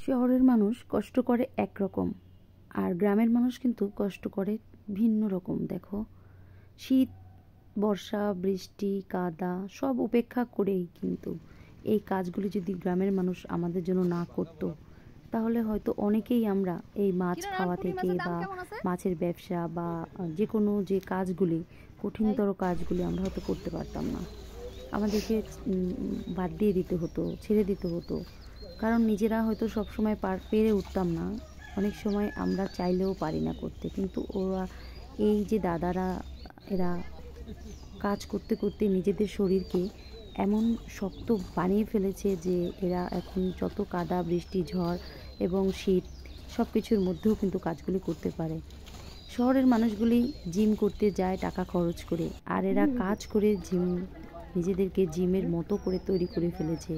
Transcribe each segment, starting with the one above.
শহরের মানুষ কষ্ট করে একরকম, আর গ্রামের মানুষ কিন্তু কষ্ট করে ভিন্ন রকম। দেখো, শীত, বর্ষা, বৃষ্টি, কাদা সব উপেক্ষা করেই কিন্তু এই কাজগুলি যদি গ্রামের মানুষ আমাদের জন্য না করত, তাহলে হয়তো অনেকেই আমরা এই মাছ খাওয়া থেকে বা মাছের ব্যবসা বা যে কোনো যে কাজগুলি, কঠিনতর কাজগুলি আমরা হয়তো করতে পারতাম না। আমাদেরকে বাদ দিয়ে দিতে হতো, ছেড়ে দিতে হতো, কারণ নিজেরা হয়তো সবসময় পেরে উঠতাম না। অনেক সময় আমরা চাইলেও পারি না করতে, কিন্তু ওরা, এই যে দাদারা, এরা কাজ করতে করতে নিজেদের শরীরকে এমন শক্ত বানিয়ে ফেলেছে যে এরা এখন যত কাদা, বৃষ্টি, ঝড় এবং শীত সব কিছুর মধ্যেও কিন্তু কাজগুলি করতে পারে। শহরের মানুষগুলি জিম করতে যায় টাকা খরচ করে, আর এরা কাজ করে নিজেদেরকে জিমের মতো করে তৈরি করে ফেলেছে।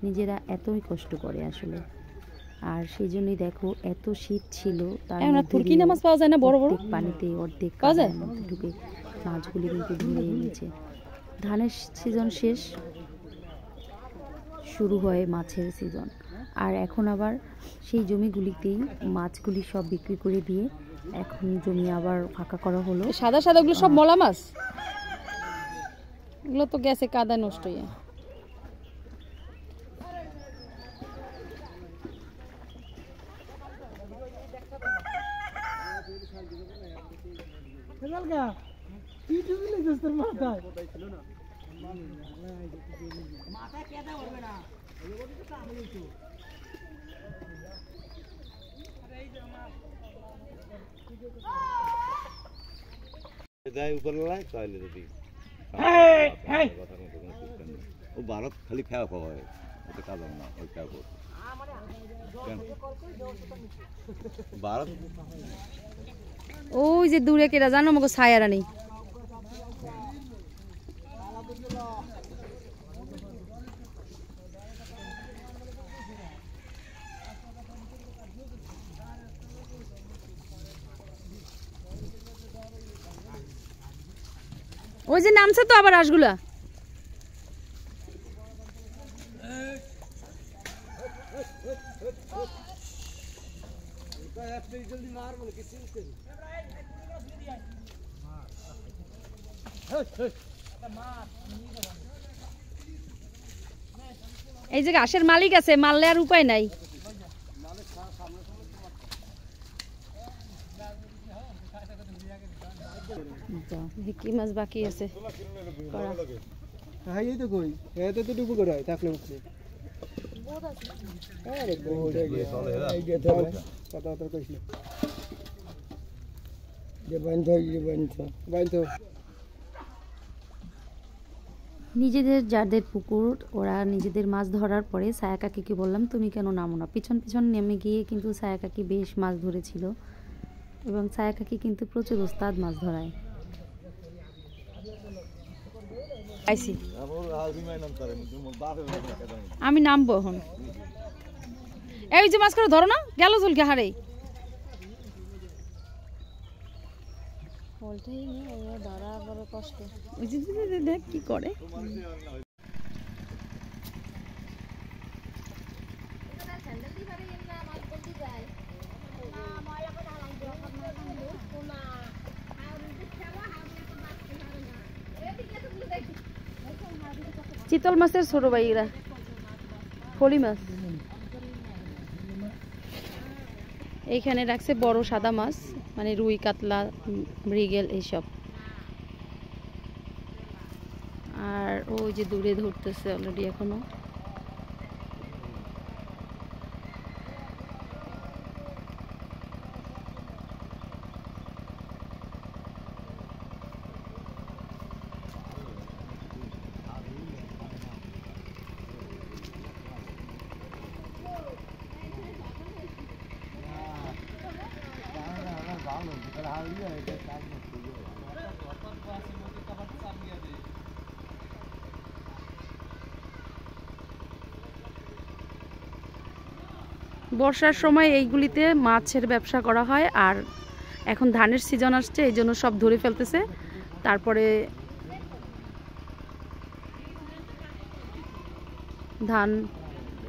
নিজেরা এতই কষ্ট করে আসলে। আর সেই জন্যই দেখো, এত শীত ছিল, তার মধ্যে মাছ পাওয়া যায় না, বড় বড় পানিতে অর্ধেক কাদার মধ্যে ঢুকে মাছগুলি কিন্তু ধরে এনেছে। ধানের সিজন শেষ, শুরু হয় মাছের সিজন। আর এখন আবার সেই জমিগুলিতেই মাছগুলি সব বিক্রি করে দিয়ে এখন জমি আবার ফাঁকা করা হলো। সাদা সাদা গুলো সব মলা মাছ, এগুলো তো গেছে কাদায় নষ্ট হয়ে। ভারত খালি খেয়া খাওয়া হয়, কাজ না ওই খেয়া ভারত। ওই যে দূরে কেটা জানো, আমাকে ছায়ারা নেই। ওই যে নামছে তো আবার হাঁসগুলা। এই যে ঘাসের মালিক আছে, মারলে আর উপায় নাই। কি মাছ বাকি আছে? নিজেদের যাদের পুকুর, ওরা নিজেদের মাছ ধরার পরে ছায়া কাকিকে বললাম, তুমি কেন নামো না? পিছন পিছন নেমে গিয়ে কিন্তু ছায়া কাকি বেশ মাছ ধরেছিল, এবং ছায়া কাকি কিন্তু প্রচুর ওস্তাদ মাছ ধরায়। আমি নামবো এখন। এই যে মাছ করে ধরো না, গেল চুলকে হারে। দেখ কি করে। চিতল মাছের ছোট ভাইরা, ফলি মাছ এইখানে রাখছে। বড় সাদা মাছ, মানে রুই, কাতলা, মৃগেল এইসব। আর ওই যে দূরে ধরতেছে অলরেডি এখনো। বর্ষার সময় এইগুলিতে মাছের ব্যবসা করা হয়, আর এখন ধানের সিজন আসছে, এই জন্য সব ধরে ফেলতেছে। তারপরে ধান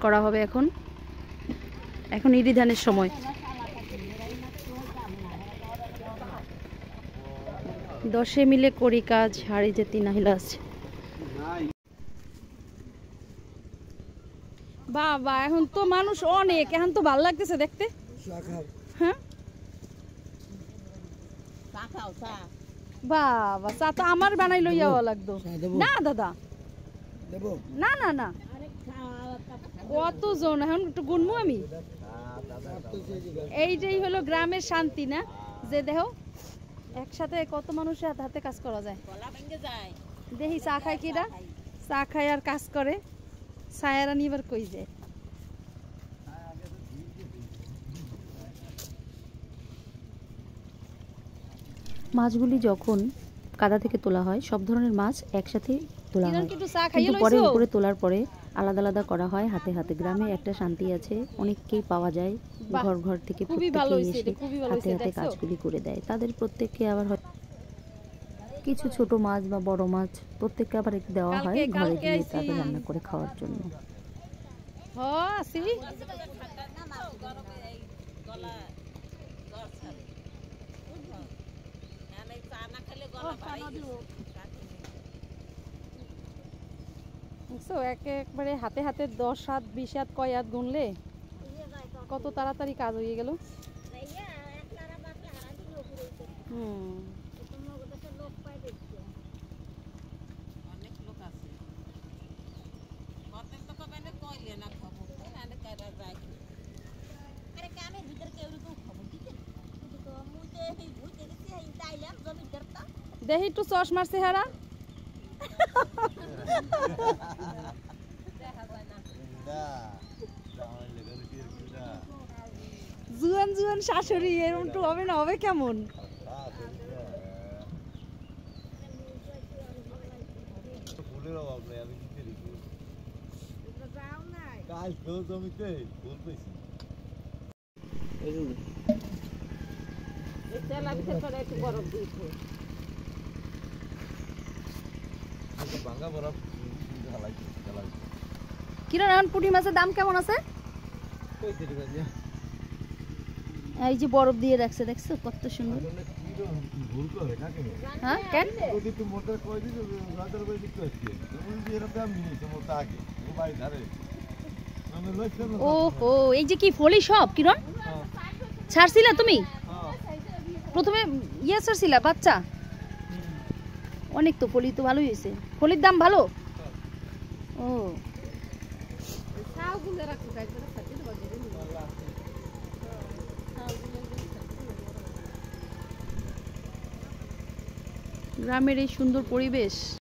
করা হবে এখন। এখন ইরি ধানের সময়। দশে মিলে করি কাজ, হাড়ি যেতি নাহিলা আছে। বাবা এখন তো মানুষ অনেক, এখন তো ভালো লাগতেছে দেখতে। হ্যাঁ বাবা, চা তো আমার বানাই লইয়া লাগতো না দাদা। না না না, কতজন এখন একটু গুনবো আমি। এইটাই হলো গ্রামের শান্তি না, যে দেখো একসাথে কত মানুষের হাতে হাতে কাজ করা যায়। দেখি চা খায় কিরা, চা খায় আর কাজ করে, ছায়ারা নিবার কই যায়। মাছগুলি যখন কাদা থেকে তোলা হয় সব ধরনের মাছ একসাথে তোলা হয়, চা খাইয়ে কিন্তু পরে উপরে তোলার পরে আলাদা আলাদা করা হয় হাতে হাতে। গ্রামে একটা শান্তি আছে, অনেককেই পাওয়া যায় ঘর ঘর থেকে, প্রত্যেকেই এসে হাতে হাতে কাজগুলি করে দেয়। তাদের প্রত্যেককে আবার কিছু ছোট মাছ বা বড় মাছ প্রত্যেককে আবার দেওয়া হয় ঘরে গিয়ে তাদের রান্না করে খাওয়ার জন্য। একবারে হাতে হাতে 10 হাত 20 হাত কয় হাত গুনলে কত তাড়াতাড়ি কাজ হয়ে গেল। দেখি একটু চশমার চেহারা। জুয়ান জুয়ান শাশুড়ি এরকম তো হবে না, হবে কেমন? কিরণ এখন পুঁটি মাছের দাম কেমন আছে? এই যে বরফ দিয়ে রাখছে, দেখছো কত সুন্দর। হ্যাঁ কেন ওহো, এই যে কি ফলি সব কিরণ ছাড়ছিলা তুমি? প্রথমে ইয়ে ছাড়ছিলা বাচ্চা? অনেক তো ফলি, তো ভালোই হয়েছে। ফলির দাম ভালো। ও গ্রামের এই সুন্দর পরিবেশ।